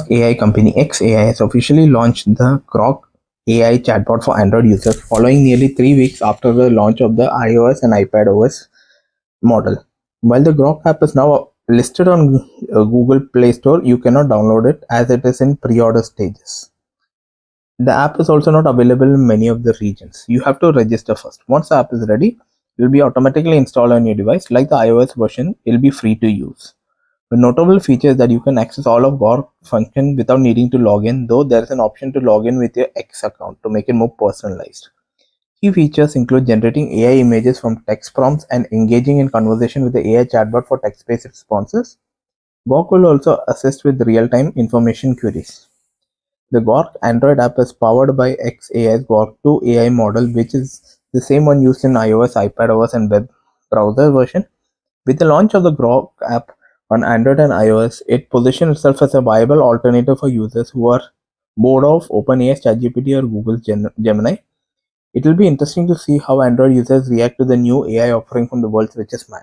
Musk AI company XAI has officially launched the Grok AI chatbot for Android users following nearly 3 weeks after the launch of the iOS and iPadOS model. While the Grok app is now listed on Google Play Store, you cannot download it as it is in pre-order stages. The app is also not available in many of the regions. You have to register first. Once the app is ready, it will be automatically installed on your device. Like the iOS version, it will be free to use. The notable feature is that you can access all of Grok function without needing to log in, though there is an option to log in with your X account to make it more personalized. Key features include generating AI images from text prompts and engaging in conversation with the AI chatbot for text-based responses. Grok will also assist with real-time information queries. The Grok Android app is powered by XAI's Grok 2 AI model, which is the same one used in iOS, iPadOS, and web browser version. With the launch of the Grok app on Android and iOS, it positions itself as a viable alternative for users who are bored of OpenAI's ChatGPT or Google's Gemini. It will be interesting to see how Android users react to the new AI offering from the world's richest man.